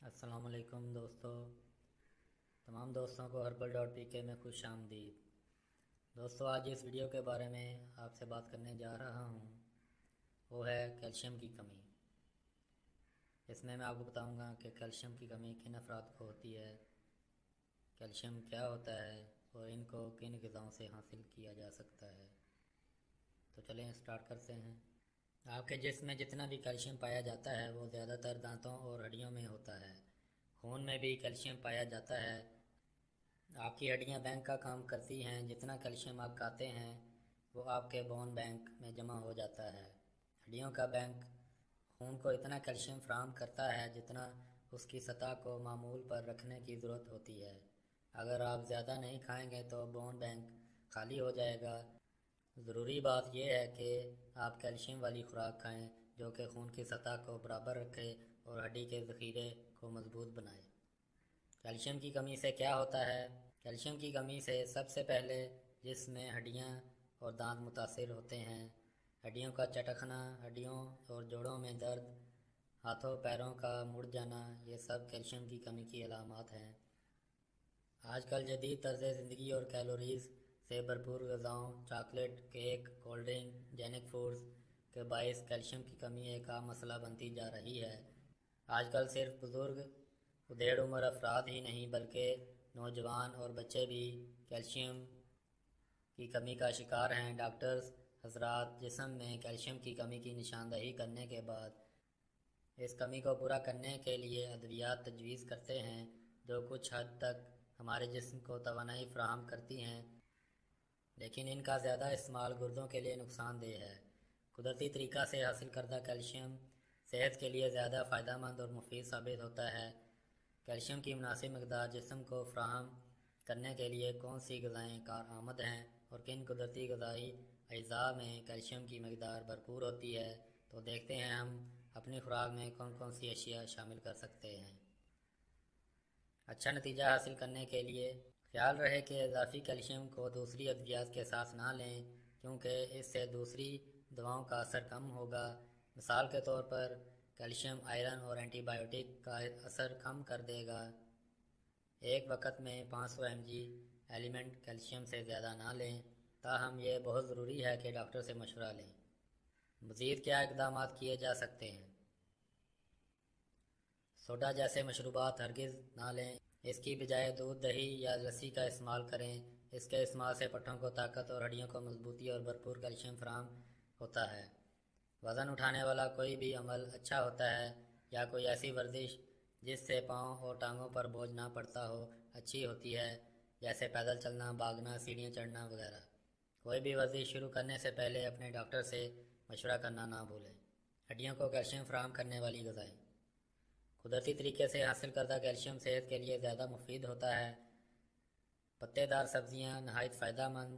السلام علیکم دوستو، تمام دوستوں کو herbal.pk میں خوش آمدید۔ دوستو، آج اس ویڈیو کے بارے میں آپ سے بات کرنے جا رہا ہوں، وہ ہے کیلشیم کی کمی۔ اس میں آپ کو بتاؤں گا کہ کیلشیم کی کمی کن افراد کو ہوتی ہے، کیلشیم کیا ہوتا ہے اور ان کو کن غذاؤں سے حاصل کیا جا سکتا ہے۔ تو چلیں سٹارٹ کرتے ہیں۔ آپ کے جسم میں جتنا بھی کیلشیم پایا جاتا ہے وہ زیادہ تر دانتوں اور ہڈیوں میں ہوتا ہے۔ خون میں بھی کیلشیم پایا جاتا ہے۔ آپ کی ہڈیاں بینک کا کام کرتی ہیں، جتنا کیلشیم آپ کھاتے ہیں وہ آپ کے بون بینک میں جمع ہو جاتا ہے۔ ہڈیوں کا بینک خون کو اتنا کیلشیم فراہم کرتا ہے جتنا اس کی سطح کو معمول پر رکھنے کی ضرورت ہوتی ہے۔ اگر آپ زیادہ نہیں کھائیں گے تو بون بینک خالی ہو جائے گا۔ ضروری بات یہ ہے کہ آپ کیلشیم والی خوراک کھائیں جو کہ خون کی سطح کو برابر رکھے اور ہڈی کے ذخیرے کو مضبوط بنائے۔ کیلشیم کی کمی سے کیا ہوتا ہے؟ کیلشیم کی کمی سے سب سے پہلے جسم میں ہڈیاں اور دانت متاثر ہوتے ہیں۔ ہڈیوں کا چٹکنا، ہڈیوں اور جوڑوں میں درد، ہاتھوں پیروں کا مڑ جانا، یہ سب کیلشیم کی کمی کی علامات ہیں۔ آج کل جدید طرز زندگی اور کیلوریز سے بھرپور غذاؤں، chocolate, cake, cold drink, junk foods کے باعث کیلشیم کی کمی ایک عام مسئلہ بنتی جا رہی ہے۔ آج کل صرف بزرگ ادھیڑ عمر افراد ہی نہیں بلکہ نوجوان اور بچے بھی کیلشیم کی کمی کا شکار ہیں۔ ڈاکٹرز حضرات جسم میں کیلشیم کی کمی کی نشاندہی کرنے کے بعد اس کمی کو پورا کرنے کے لیے ادویات تجویز کرتے ہیں جو کچھ حد تک ہمارے جسم کو توانائی فراہم کرتی ہیں، لیکن ان کا زیادہ استعمال گردوں کے لیے نقصان دہ ہے۔ قدرتی طریقہ سے حاصل کردہ کیلشیم صحت کے لیے زیادہ فائدہ مند اور مفید ثابت ہوتا ہے۔ کیلشیم کی مناسب مقدار جسم کو فراہم کرنے کے لیے کون سی غذائیں کارآمد ہیں اور کن قدرتی غذائی اجزاء میں کیلشیم کی مقدار بھرپور ہوتی ہے، تو دیکھتے ہیں ہم اپنی خوراک میں کون کون سی اشیاء شامل کر سکتے ہیں۔ اچھا نتیجہ حاصل کرنے کے لیے خیال رہے کہ اضافی کیلشیم کو دوسری ادویات کے ساتھ نہ لیں، کیونکہ اس سے دوسری دواؤں کا اثر کم ہوگا۔ مثال کے طور پر کیلشیم آئرن اور اینٹی بائیوٹک کا اثر کم کر دے گا۔ ایک وقت میں 500 mg ایلیمنٹ کیلشیم سے زیادہ نہ لیں، تاہم یہ بہت ضروری ہے کہ ڈاکٹر سے مشورہ لیں۔ مزید کیا اقدامات کیے جا سکتے ہیں؟ سوڈا جیسے مشروبات ہرگز نہ لیں، اس کی بجائے دودھ، دہی یا لسی کا استعمال کریں۔ اس کے استعمال سے پٹھوں کو طاقت اور ہڈیوں کو مضبوطی اور بھرپور کیلشیم فراہم ہوتا ہے۔ وزن اٹھانے والا کوئی بھی عمل اچھا ہوتا ہے یا کوئی ایسی ورزش جس سے پاؤں اور ٹانگوں پر بوجھ نہ پڑتا ہو اچھی ہوتی ہے، جیسے پیدل چلنا، بھاگنا، سیڑھیاں چڑھنا وغیرہ۔ کوئی بھی ورزش شروع کرنے سے پہلے اپنے ڈاکٹر سے مشورہ کرنا نہ بھولیں۔ ہڈیوں کو کیلشیم فراہم کرنے والی غذائیں۔ قدرتی طریقے سے حاصل کردہ کیلشیم صحت کے لیے زیادہ مفید ہوتا ہے۔ پتے دار سبزیاں نہایت فائدہ مند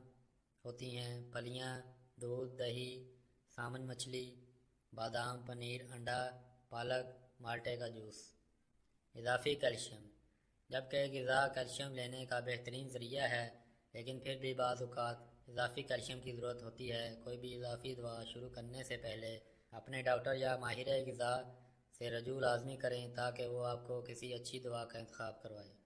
ہوتی ہیں۔ پھلیاں، دودھ، دہی، سامن مچھلی، بادام، پنیر، انڈا، پالک، مالٹے کا جوس۔ اضافی کیلشیم۔ جبکہ غذا کیلشیم لینے کا بہترین ذریعہ ہے، لیکن پھر بھی بعض اوقات اضافی کیلشیم کی ضرورت ہوتی ہے۔ کوئی بھی اضافی دوا شروع کرنے سے پہلے اپنے ڈاکٹر یا ماہر غذا سے رجوع لازمی کریں تاکہ وہ آپ کو کسی اچھی دوا کا انتخاب کروائے۔